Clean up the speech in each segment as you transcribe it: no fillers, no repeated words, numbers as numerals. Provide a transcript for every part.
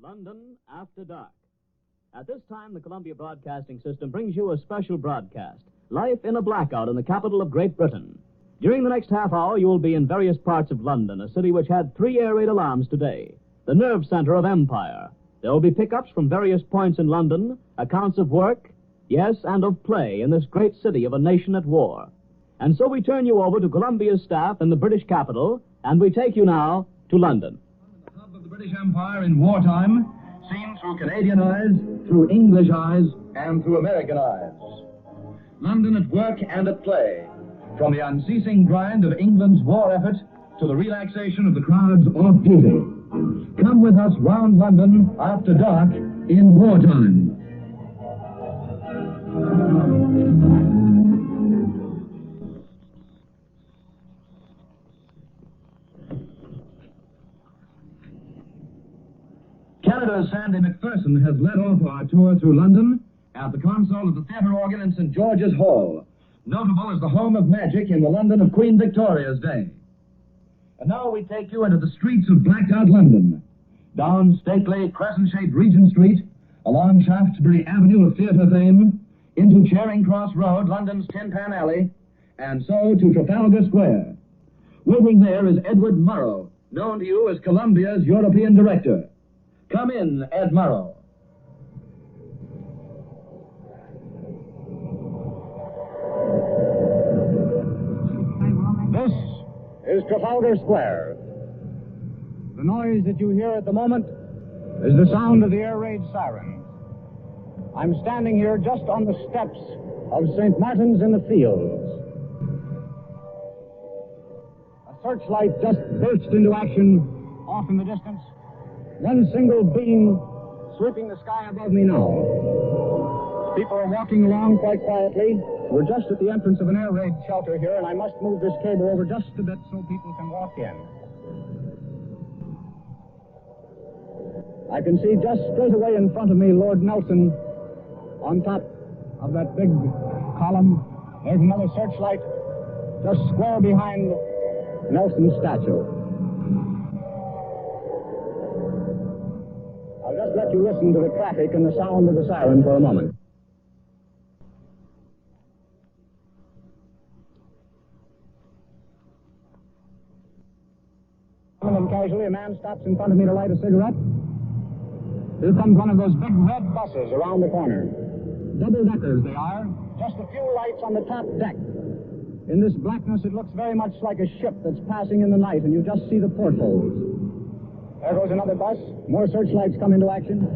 London After Dark. At this time, the Columbia Broadcasting System brings you a special broadcast, Life in a Blackout in the capital of Great Britain. During the next half hour, you will be in various parts of London, a city which had 3 air raid alarms today, the nerve center of empire. There will be pickups from various points in London, accounts of work, yes, and of play in this great city of a nation at war. And so we turn you over to Columbia's staff in the British capital, and we take you now to London. The hub of the British Empire in wartime, seen through Canadian eyes, through English eyes, and through American eyes. London at work and at play, from the unceasing grind of England's war effort to the relaxation of the crowds off duty. Come with us round London after dark in wartime. Canada's Sandy McPherson has led off our tour through London at the console of the theatre organ in St. George's Hall, notable as the home of magic in the London of Queen Victoria's day. And now we take you into the streets of blacked-out London, down stately crescent-shaped Regent Street, along Shaftesbury Avenue of theatre fame, into Charing Cross Road, London's Tin Pan Alley, and so to Trafalgar Square. Waiting there is Edward Murrow, known to you as Columbia's European director. Come in, Ed Murrow. This is Trafalgar Square. The noise that you hear at the moment is the sound of the air raid sirens. I'm standing here just on the steps of St. Martin's in the Fields. A searchlight just burst into action off in the distance. One single beam sweeping the sky above me now. People are walking along quite quietly. We're just at the entrance of an air raid shelter here, and I must move this cable over just a bit so people can walk in. I can see just straight away in front of me Lord Nelson on top of that big column. There's another searchlight just square behind Nelson's statue. I'll just let you listen to the traffic and the sound of the siren for a moment. And casually, a man stops in front of me to light a cigarette. Here comes one of those big red buses around the corner. Double-deckers they are, just a few lights on the top deck. In this blackness, it looks very much like a ship that's passing in the night, and you just see the portholes. There goes another bus. More searchlights come into action.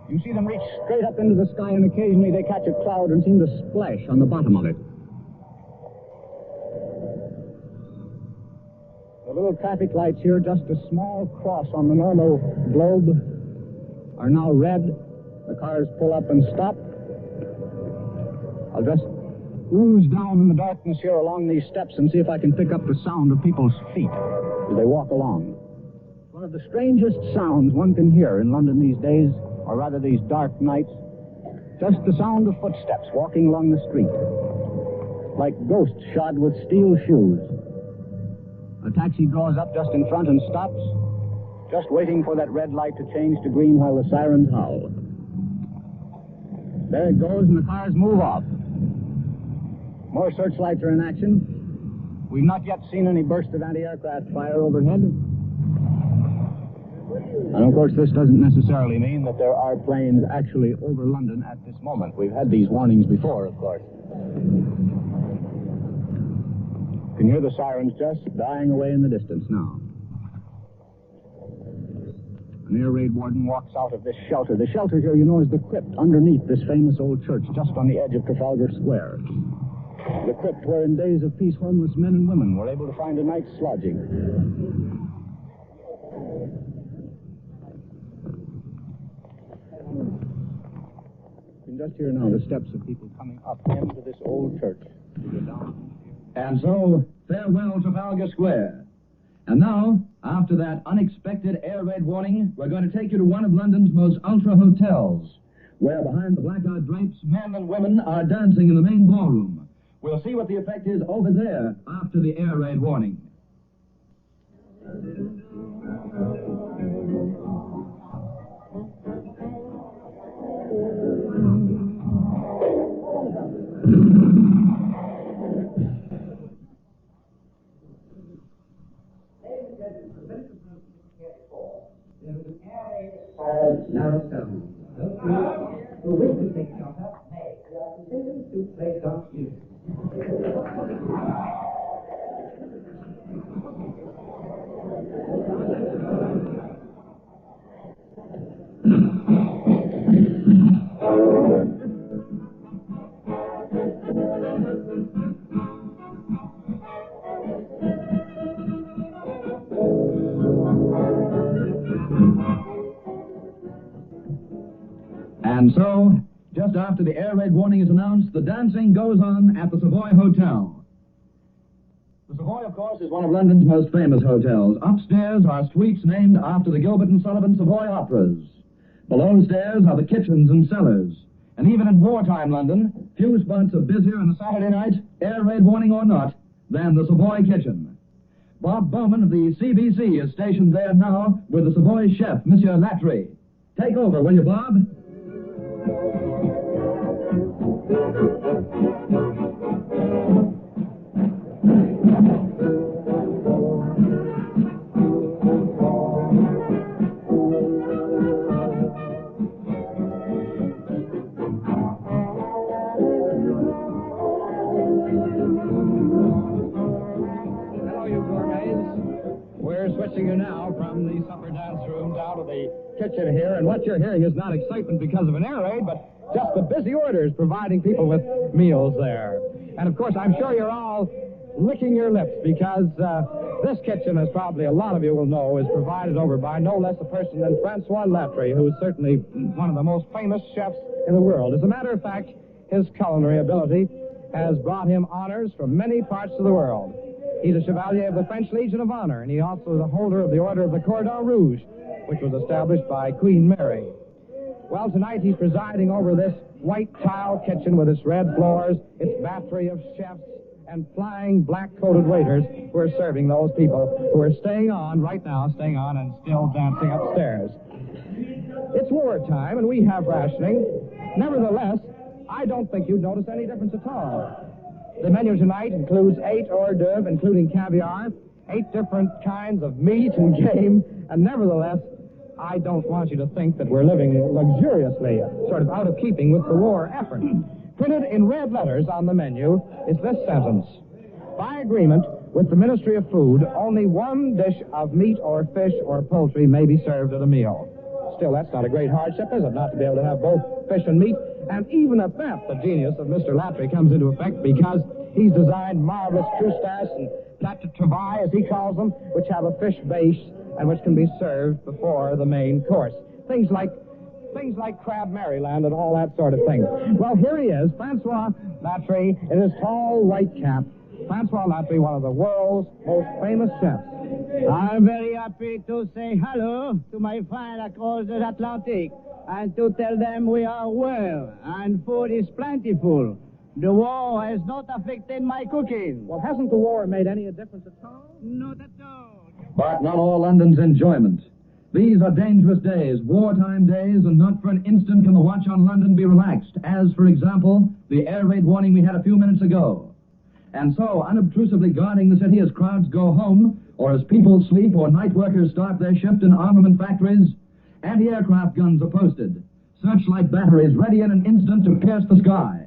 You see them reach straight up into the sky, and occasionally they catch a cloud and seem to splash on the bottom of it. The little traffic lights here, just a small cross on the normal globe, are now red. The cars pull up and stop. I'll just ooze down in the darkness here along these steps and see if I can pick up the sound of people's feet as they walk along. One of the strangest sounds one can hear in London these days, or rather these dark nights, just the sound of footsteps walking along the street, like ghosts shod with steel shoes. A taxi draws up just in front and stops, just waiting for that red light to change to green while the sirens howl. There it goes, and the cars move off. More searchlights are in action. We've not yet seen any burst of anti-aircraft fire overhead. And of course, this doesn't necessarily mean that there are planes actually over London at this moment. We've had these warnings before, of course. You can hear the sirens just dying away in the distance now. An air raid warden walks out of this shelter. The shelter here, you know, is the crypt underneath this famous old church, just on the edge of Trafalgar Square. The crypt where in days of peace homeless men and women were able to find a night's lodging. You can just hear now the steps of people coming up into this old church. And so, farewell Trafalgar Square. And now, after that unexpected air raid warning, we're going to take you to one of London's most ultra hotels, where behind the blackout drapes, men and women are dancing in the main ballroom. We'll see what the effect is over there after the air raid warning. Now come. The witnessing yourself may. We are consenting to place on you. And so, just after the air raid warning is announced, the dancing goes on at the Savoy Hotel. The Savoy, of course, is one of London's most famous hotels. Upstairs are suites named after the Gilbert and Sullivan Savoy operas. Below stairs are the kitchens and cellars. And even in wartime London, few spots are busier on a Saturday night, air raid warning or not, than the Savoy kitchen. Bob Bowman of the CBC is stationed there now with the Savoy chef, Monsieur Latry. Take over, will you, Bob? You now from the supper dance room down to the kitchen here, and what you're hearing is not excitement because of an air raid, but just the busy orders providing people with meals there. And of course, I'm sure you're all licking your lips because this kitchen, as probably a lot of you will know, is provided over by no less a person than Francois Latry, who's certainly one of the most famous chefs in the world. As a matter of fact, his culinary ability has brought him honors from many parts of the world. He's a Chevalier of the French Legion of Honor, and he also is a holder of the Order of the Cordon Rouge, which was established by Queen Mary. Well, tonight he's presiding over this white tile kitchen with its red floors, its battery of chefs, and flying black-coated waiters who are serving those people who are staying on right now, and still dancing upstairs. It's wartime, and we have rationing. Nevertheless, I don't think you'd notice any difference at all. The menu tonight includes 8 hors d'oeuvres, including caviar, 8 different kinds of meat and game, and nevertheless, I don't want you to think that we're living luxuriously, sort of out of keeping with the war effort. Printed in red letters on the menu is this sentence: by agreement with the Ministry of Food, only one dish of meat or fish or poultry may be served at a meal. Still, that's not a great hardship, is it, not to be able to have both fish and meat? And even at that, the genius of Mr. Latry comes into effect because he's designed marvelous croustas and plats de travail, as he calls them, which have a fish base and which can be served before the main course. Things like Crab Maryland and all that sort of thing. Well, here he is, Francois Latry, in his tall white cap. Francois Latry, one of the world's most famous chefs. I'm very happy to say hello to my friends across the Atlantic and to tell them we are well and food is plentiful. The war has not affected my cooking. Well, hasn't the war made any difference at all? Not at all. But not all London's enjoyment. These are dangerous days, wartime days, and not for an instant can the watch on London be relaxed, as, for example, the air raid warning we had a few minutes ago. And so, unobtrusively guarding the city as crowds go home, or as people sleep, or night workers start their shift in armament factories, anti-aircraft guns are posted, searchlight batteries ready in an instant to pierce the sky.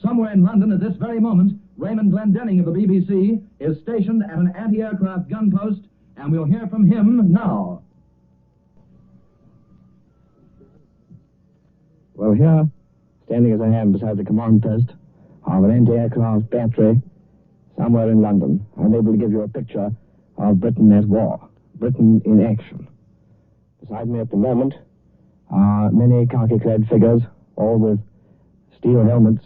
Somewhere in London at this very moment, Raymond Glendenning of the BBC is stationed at an anti-aircraft gun post, and we'll hear from him now. Well, here, standing as I am beside the command post of an anti-aircraft battery somewhere in London, I'm able to give you a picture of Britain at war, Britain in action. Beside me at the moment are many khaki-clad figures, all with steel helmets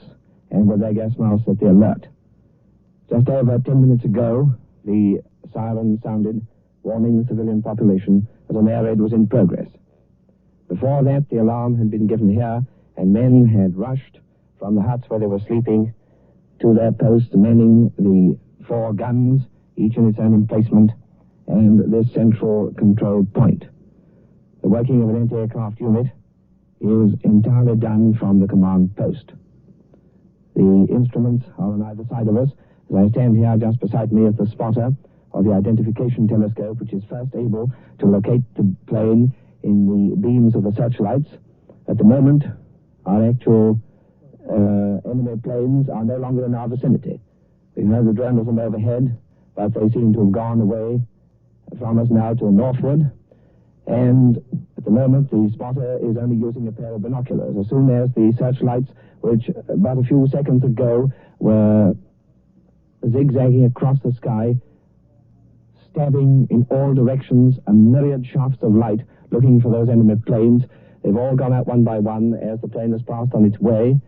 and with their gas masks at the alert. Just over 10 minutes ago, the siren sounded, warning the civilian population that an air raid was in progress. Before that, the alarm had been given here, and men had rushed from the huts where they were sleeping to their posts, manning the 4 guns, each in its own emplacement, and this central control point. The working of an anti-aircraft unit is entirely done from the command post. The instruments are on either side of us. As I stand here, just beside me is the spotter of the identification telescope, which is first able to locate the plane in the beams of the searchlights. At the moment, our actual enemy planes are no longer in our vicinity. We heard the drones from overhead, but they seem to have gone away from us now to the northward. And at the moment, the spotter is only using a pair of binoculars. As soon as the searchlights, which about a few seconds ago were zigzagging across the sky, stabbing in all directions a myriad shafts of light looking for those enemy planes, they've all gone out one by one as the plane has passed on its way,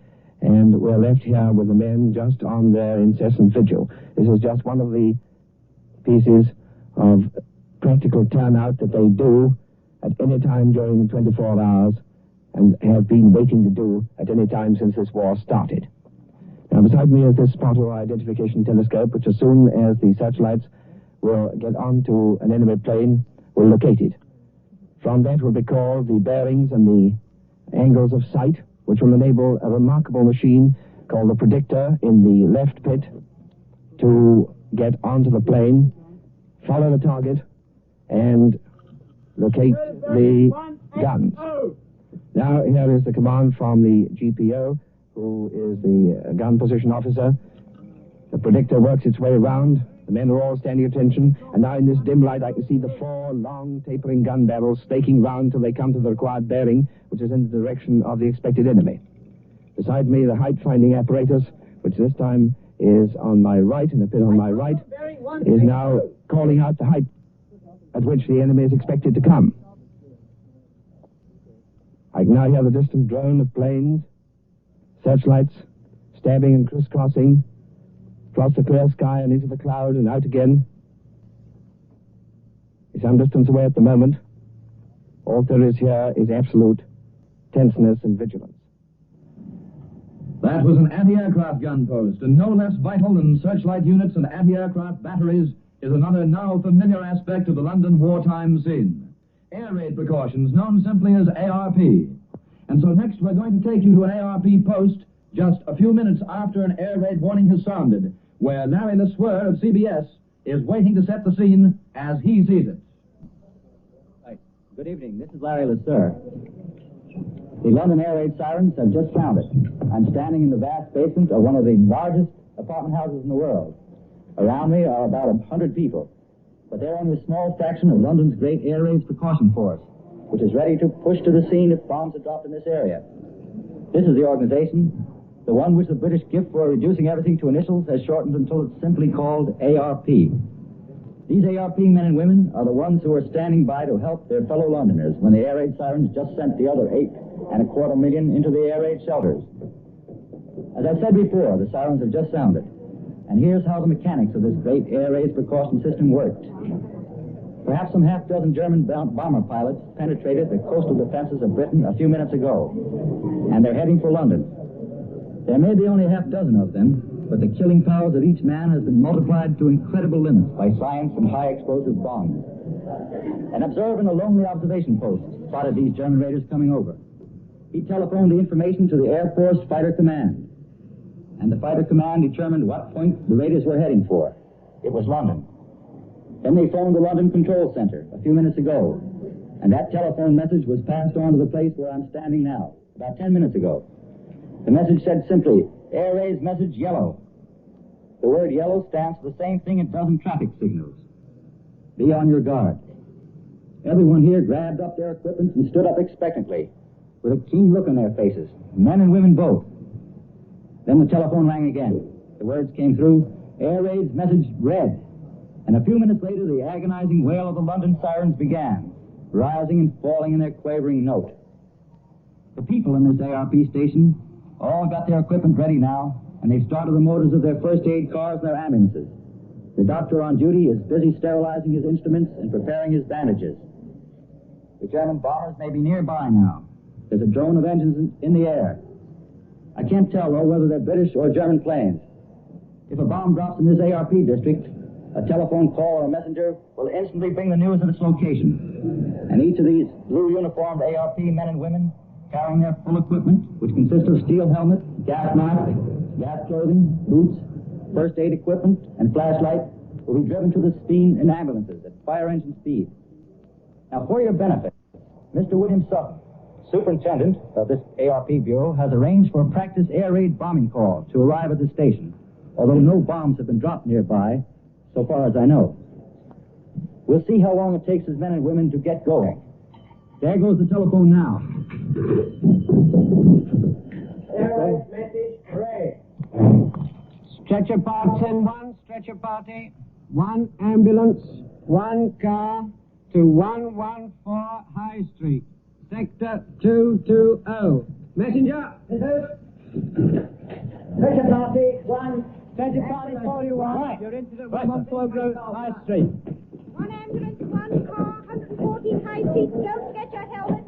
and we're left here with the men just on their incessant vigil. This is just one of the pieces of practical turnout that they do at any time during the 24 hours and have been waiting to do at any time since this war started. Now, beside me is this spotter identification telescope, which as soon as the searchlights will get onto an enemy plane, will locate it. From that will be called the bearings and the angles of sight, which will enable a remarkable machine called the predictor in the left pit to get onto the plane, follow the target, and locate the guns. Now, here is the command from the GPO, who is the gun position officer. The predictor works its way around. The men are all standing at attention, and now in this dim light I can see the 4 long tapering gun barrels snaking round till they come to the required bearing, which is in the direction of the expected enemy. Beside me, the height-finding apparatus, which this time is on my right, and the pit on my right, is now calling out the height at which the enemy is expected to come. I can now hear the distant drone of planes, searchlights, stabbing and crisscrossing, across the clear sky and into the cloud and out again. It's some distance away at the moment. All there is here is absolute tenseness and vigilance. That was an anti-aircraft gun post, and no less vital than searchlight units and anti-aircraft batteries is another now familiar aspect of the London wartime scene. Air raid precautions, known simply as ARP. And so next we're going to take you to an ARP post just a few minutes after an air raid warning has sounded, where Larry LeSueur of CBS is waiting to set the scene as he sees it. Right. Good evening. This is Larry LeSueur. The London air raid sirens have just sounded. I'm standing in the vast basement of one of the largest apartment houses in the world. Around me are about 100 people, but they're only a small fraction of London's great air raids precaution force, which is ready to push to the scene if bombs are dropped in this area. This is the organization, the one which the British gift for reducing everything to initials has shortened until it's simply called ARP. These ARP men and women are the ones who are standing by to help their fellow Londoners when the air raid sirens just sent the other 8.25 million into the air raid shelters. As I said before, the sirens have just sounded. And here's how the mechanics of this great air raid precaution system worked. Perhaps some half-dozen German bomber pilots penetrated the coastal defenses of Britain a few minutes ago, and they're heading for London. There may be only a half-dozen of them, but the killing powers of each man has been multiplied to incredible limits by science and high-explosive bombs. An observer in a lonely observation post spotted these German raiders coming over. He telephoned the information to the Air Force Fighter Command, and the Fighter Command determined what point the raiders were heading for. It was London. Then they phoned the London Control Center a few minutes ago, and that telephone message was passed on to the place where I'm standing now, about 10 minutes ago. The message said simply, Air Raid's message yellow. The word yellow stands for the same thing it does in traffic signals. Be on your guard. Everyone here grabbed up their equipment and stood up expectantly, with a keen look on their faces, men and women both. Then the telephone rang again. The words came through, Air Raid's message read. And a few minutes later, the agonizing wail of the London sirens began, rising and falling in their quavering note. The people in this ARP station all got their equipment ready now, and they've started the motors of their first aid cars and their ambulances. The doctor on duty is busy sterilizing his instruments and preparing his bandages. The German bombers may be nearby now. There's a drone of engines in the air. I can't tell, though, whether they're British or German planes. If a bomb drops in this ARP district, a telephone call or a messenger will instantly bring the news of its location. And each of these blue-uniformed ARP men and women carrying their full equipment, which consists of steel helmet, gas mask, gas clothing, boots, first aid equipment, and flashlight, will be driven to the scene in ambulances at fire engine speed. Now, for your benefit, Mr. William Sutton, superintendent of this ARP bureau, has arranged for a practice air raid bombing call to arrive at the station, although no bombs have been dropped nearby, so far as I know. We'll see how long it takes his men and women to get going. There goes the telephone now. Air raid message, hooray. Stretcher party 10-1, stretcher party. 1 ambulance, 1 car to 114 High Street. Sector 220. Messenger. Stretcher party 1. Stretcher party 41. Right. You're into the 114 High Street. 1 ambulance, 1 car, 114 High Street. Don't forget your helmet.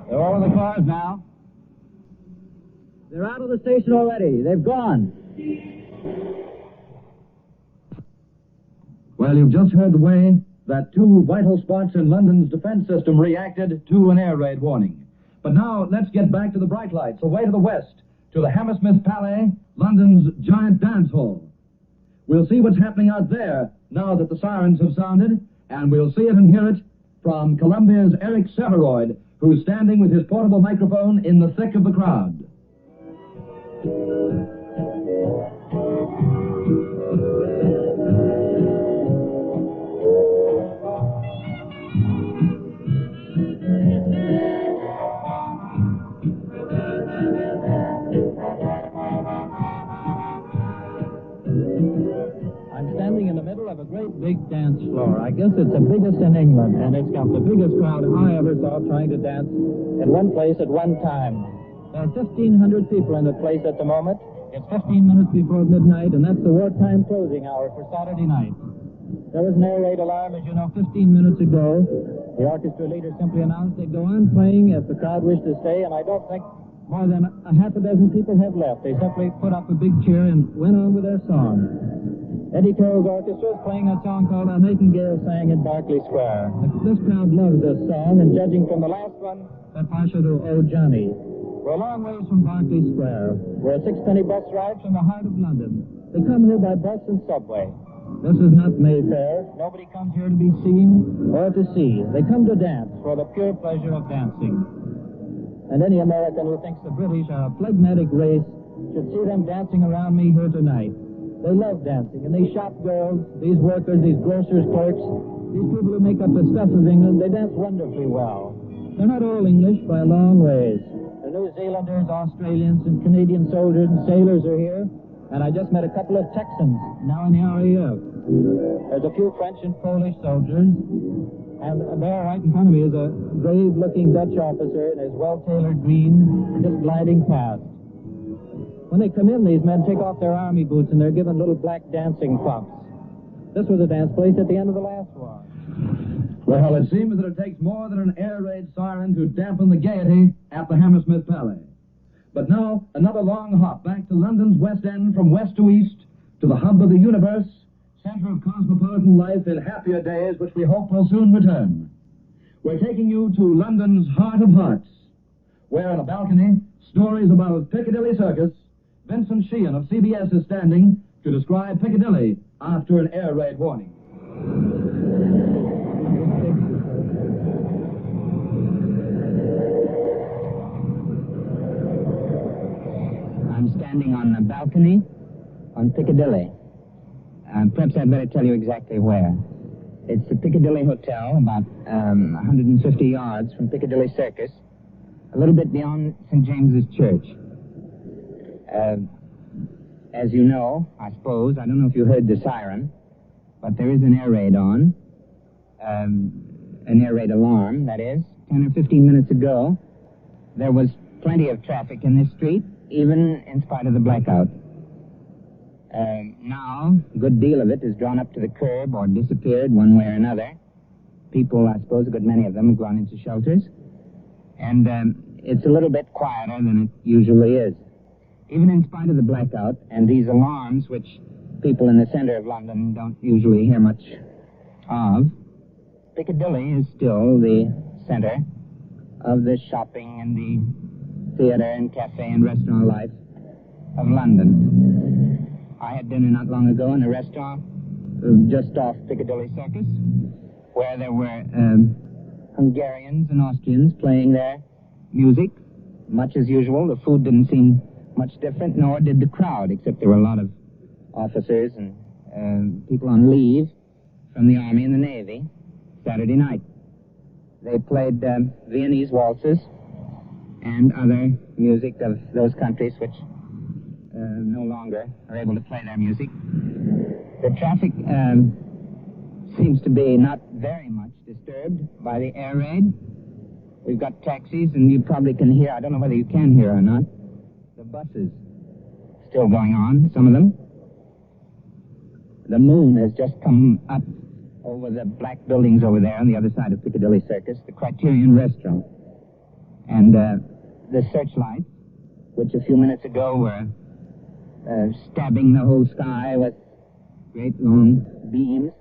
They're all in the cars now. They're out of the station already. They've gone. Well, you've just heard the way that 2 vital spots in London's defense system reacted to an air raid warning. But now, let's get back to the bright lights, away to the west, to the Hammersmith Palais, London's giant dance hall. We'll see what's happening out there now that the sirens have sounded, and we'll see it and hear it from Columbia's Eric Sevareid, who's standing with his portable microphone in the thick of the crowd. I'm standing in the middle of a great big dance floor. I guess it's the biggest in England, and it's got the biggest crowd I ever saw trying to dance in one place at one time. There are 1,500 people in the place at the moment. It's 15 minutes before midnight, and that's the wartime closing hour for Saturday night. There was an air raid alarm, as you know, 15 minutes ago. The orchestra leader simply announced they'd go on playing if the crowd wished to stay, and I don't think more than a half a dozen people have left. They simply put up a big cheer and went on with their song. Eddie Carroll's orchestra is playing a song called A Nightingale Sang in Berkeley Square. This crowd loves this song, and judging from the last one, that I should owe Johnny. We're a long ways from Berkeley Square. We're a 6-penny bus ride from the heart of London. They come here by bus and subway. This is not Mayfair. Nobody comes here to be seen or to see. They come to dance for the pure pleasure of dancing. And any American who thinks the British are a phlegmatic race should see them dancing around me here tonight. They love dancing, and these shop girls, these workers, these grocers' clerks, these people who make up the stuff of England, they dance wonderfully well. They're not all English by a long ways. The New Zealanders, Australians, and Canadian soldiers and sailors are here, and I just met a couple of Texans now in the RAF. There's a few French and Polish soldiers, and there right in front of me is a grave-looking Dutch officer in his well-tailored green, just gliding past. When they come in, these men take off their army boots, and they're given little black dancing pumps. This was a dance place at the end of the last war. Well, it seems that it takes more than an air raid siren to dampen the gaiety at the Hammersmith Palais. But now, another long hop back to London's West End from west to east, to the hub of the universe, center of cosmopolitan life in happier days, which we hope will soon return. We're taking you to London's heart of hearts, where on a balcony, stories about Piccadilly Circus, Vincent Sheehan of CBS is standing to describe Piccadilly after an air raid warning. I'm standing on the balcony on Piccadilly. Perhaps I'd better tell you exactly where. It's the Piccadilly Hotel, about 150 yards from Piccadilly Circus, a little bit beyond St. James's Church. As you know, I suppose, I don't know if you heard the siren, but there is an air raid on. An air raid alarm, that is. 10 or 15 minutes ago, there was plenty of traffic in this street, even in spite of the blackout. Now, a good deal of it is drawn up to the curb or disappeared one way or another. People, I suppose, a good many of them have gone into shelters. And it's a little bit quieter than it usually is. Even in spite of the blackout and these alarms, which people in the center of London don't usually hear much of, Piccadilly is still the center of the shopping and the theater and cafe and restaurant life of London. I had dinner not long ago in a restaurant just off Piccadilly Circus, where there were Hungarians and Austrians playing their music, much as usual. The food didn't seem much different, nor did the crowd, except there were a lot of officers and people on leave from the Army and the Navy Saturday night. They played Viennese waltzes and other music of those countries which no longer are able to play their music. The traffic seems to be not very much disturbed by the air raid. We've got taxis, and you probably can hear, I don't know whether you can hear or not, the buses still going on, some of them. The moon has just come up over the black buildings over there on the other side of Piccadilly Circus, the Criterion Restaurant. And the searchlights, which a few minutes ago were stabbing the whole sky with great long beams,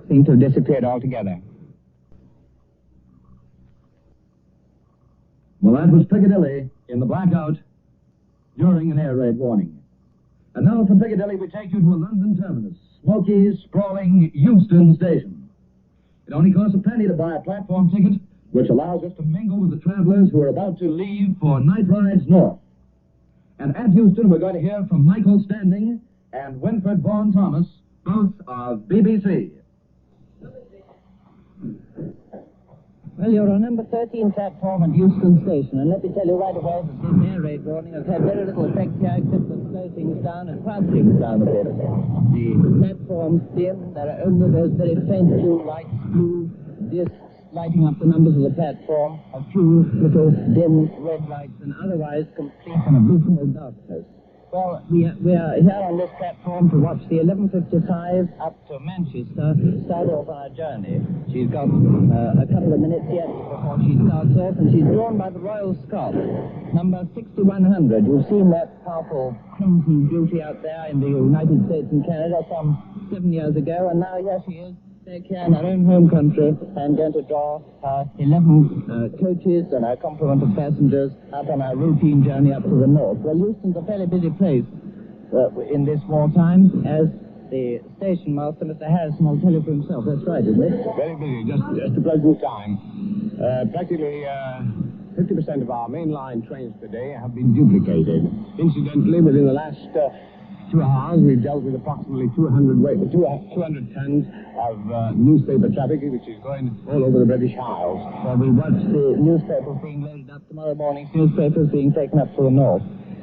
seem to have disappeared altogether. Well, that was Piccadilly in the blackout during an air raid warning. And now from Piccadilly we take you to a London terminus, smoky, sprawling Euston station. It only costs a penny to buy a platform ticket, which allows us to mingle with the travelers who are about to leave for night rides north. And at Euston we're going to hear from Michael Standing and Winfred Vaughan Thomas, both of BBC. Well, you're on number 13 platform at Euston Station, and let me tell you right away that this air raid warning has had very little effect here except to slow things down and quiet things down a bit. The platform's dim. There are only those very faint blue lights, blue discs lighting up the numbers of the platform, a few little dim red lights, and otherwise complete and abysmal darkness. Well, we are here on this platform to watch the 11:55 up to Manchester start off on our journey. She's got a couple of minutes yet before she starts off, and she's drawn by the Royal Scots, number 6100. You've seen that powerful crimson beauty out there in the United States and Canada some 7 years ago, and now here she is, back here in our own home country, and going to draw 11 coaches and our complement of passengers up on our routine journey up to the north. Well, Euston's a fairly busy place in this wartime, as the station master, Mr. Harrison, will tell you for himself. That's right, isn't it? Very busy, just a pleasant time. Practically 50% of our mainline trains today have been duplicated. Incidentally, within the last 2 hours, we've dealt with approximately 200 tons of newspaper traffic, which is going all over the British Isles. Well, we watch the newspapers being loaded up tomorrow morning's newspapers being taken up to the north.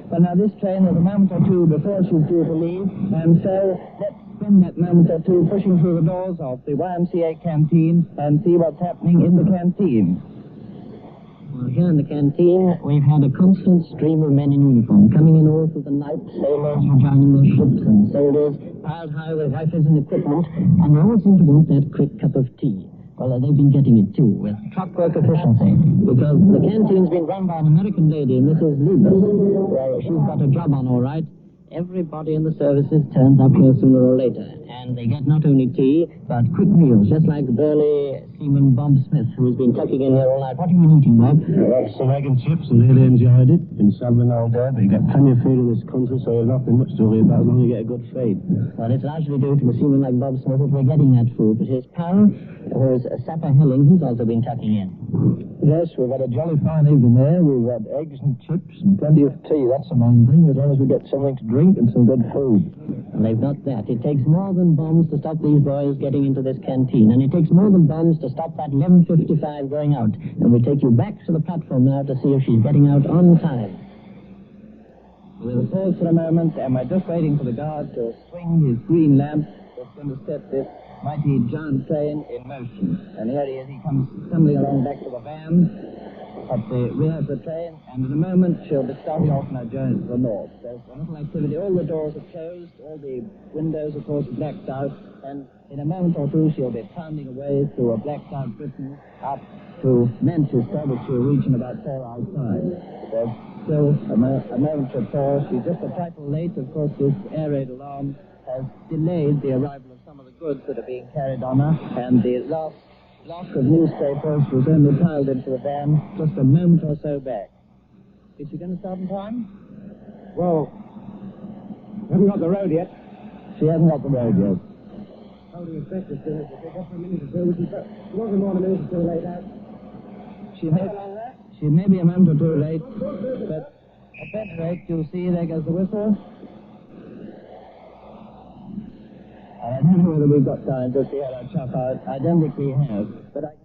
Well, now this train is a moment or two before she's due to leave, and so let's spend that moment or two pushing through the doors of the YMCA canteen and see what's happening in the canteen. Well, here in the canteen, we've had a constant stream of men in uniform coming in all through the night. Sailors were joining their ships, and sailors piled high with rifles and equipment, and they all seem to want that quick cup of tea. Well, they've been getting it, too, with clockwork efficiency, because the canteen's been run by an American lady, Mrs. Liebus. Well, she's got a job on, all right. Everybody in the services turns up here sooner or later, and they get not only tea, but quick meals, just like burly seaman Bob Smith, who's been tucking in here all night. What have you been eating, Bob? Some egg and chips, and really enjoyed it. Been travelling all day, but you get plenty of food in this country, so there's nothing much to worry about as long as you get a good feed. Well, it's largely due to a seaman like Bob Smith that we're getting that food, but his pal, who's Sapper Hilling, he's also been tucking in. Yes, we've had a jolly fine evening there. We've had eggs and chips and plenty of tea. That's the main thing, as long as we get something to drink and some good food. And they've got that. It takes more than bombs to stop these boys getting into this canteen, and it takes more than bombs to stop that 11:55 going out. And we take you back to the platform now to see if she's getting out on time. We'll pause for a moment, and we're just waiting for the guard to swing his green lamp that's going to set this mighty giant train in motion. And here he is. He comes stumbling along back to the van. at the rear of the train, and in a moment she'll be starting off on her journey to the north. There's a little activity. All the doors are closed, all the windows, of course, are blacked out, and in a moment or two she'll be pounding away through a blacked out Britain up to Manchester, which she'll reach in about 4 hours' time. There's still a moment before. She's just a trifle late. Of course, this air raid alarm has delayed the arrival of some of the goods that are being carried on her, and the last block of newspapers was only piled into the van just a moment or so back. Is she going to start in time? Well, we haven't got the road yet. She hasn't got the road yet. How do you expect us to pick up for a minute or two? She wasn't more than a minute or two late out. She may be a moment or two late, but at any rate, you'll see there goes the whistle. I don't know whether we've got time to see how that chap out. I don't think we have, but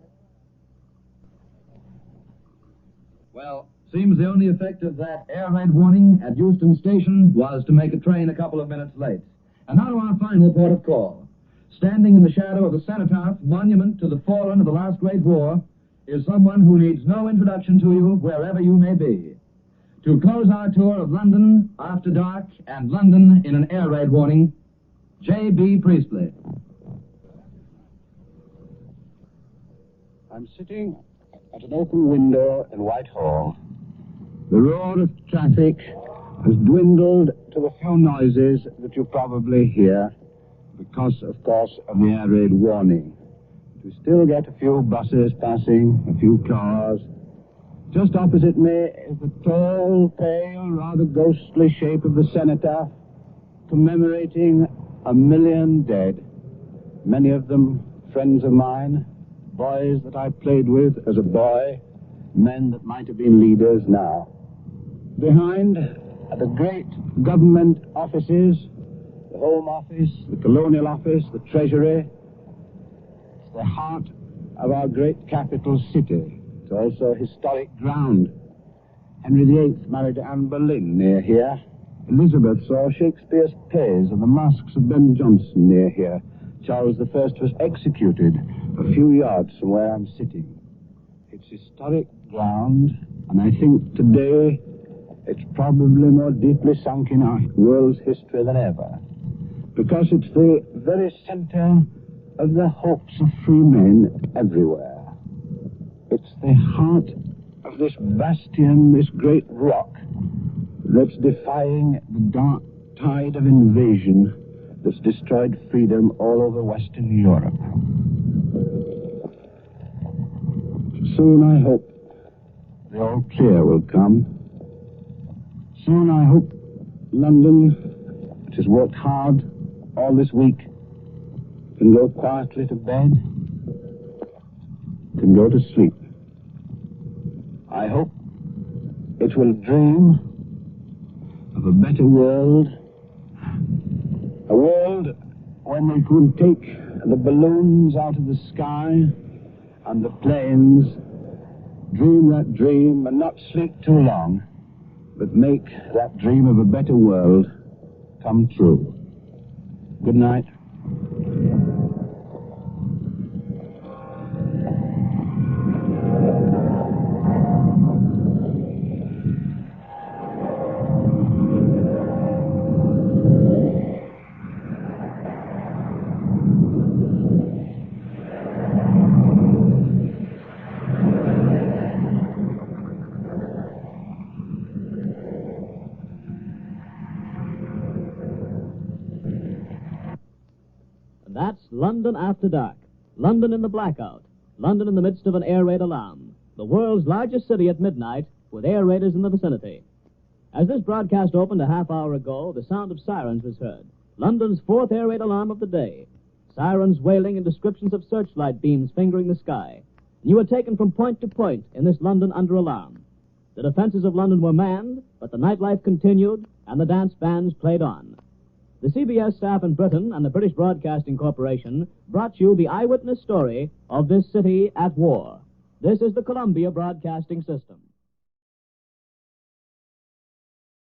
Well, seems the only effect of that air raid warning at Euston Station was to make a train a couple of minutes late. And now to our final port of call. Standing in the shadow of the cenotaph monument to the fallen of the last great war is someone who needs no introduction to you wherever you may be. To close our tour of London after dark and London in an air raid warning, J.B. Priestley. I'm sitting at an open window in Whitehall. The roar of traffic has dwindled to the few noises that you probably hear because, of course, of the air raid warning. We still get a few buses passing, a few cars. Just opposite me is the tall, pale, rather ghostly shape of the cenotaph commemorating 1 million dead, many of them friends of mine, boys that I played with as a boy, men that might have been leaders now. Behind are the great government offices, the Home Office, the Colonial Office, the Treasury. It's the heart of our great capital city. It's also historic ground. Henry VIII married Anne Boleyn near here. Elizabeth saw Shakespeare's plays and the masks of Ben Jonson near here. Charles I was executed a few yards from where I'm sitting. It's historic ground, and I think today it's probably more deeply sunk in our world's history than ever, because it's the very center of the hopes of free men everywhere. It's the heart of this bastion, this great rock, that's defying the dark tide of invasion that's destroyed freedom all over Western Europe. Soon, I hope, the all clear will come. Soon, I hope, London, which has worked hard all this week, can go quietly to bed, can go to sleep. I hope it will dream of a better world, a world when they could take the balloons out of the sky and the planes, dream that dream and not sleep too long, but make that dream of a better world come true. Good night. That's London after dark. London in the blackout. London in the midst of an air raid alarm. The world's largest city at midnight, with air raiders in the vicinity. As this broadcast opened a half hour ago, the sound of sirens was heard. London's fourth air raid alarm of the day. Sirens wailing and descriptions of searchlight beams fingering the sky. You were taken from point to point in this London under alarm. The defenses of London were manned, but the nightlife continued, and the dance bands played on. The CBS staff in Britain and the British Broadcasting Corporation brought you the eyewitness story of this city at war. This is the Columbia Broadcasting System.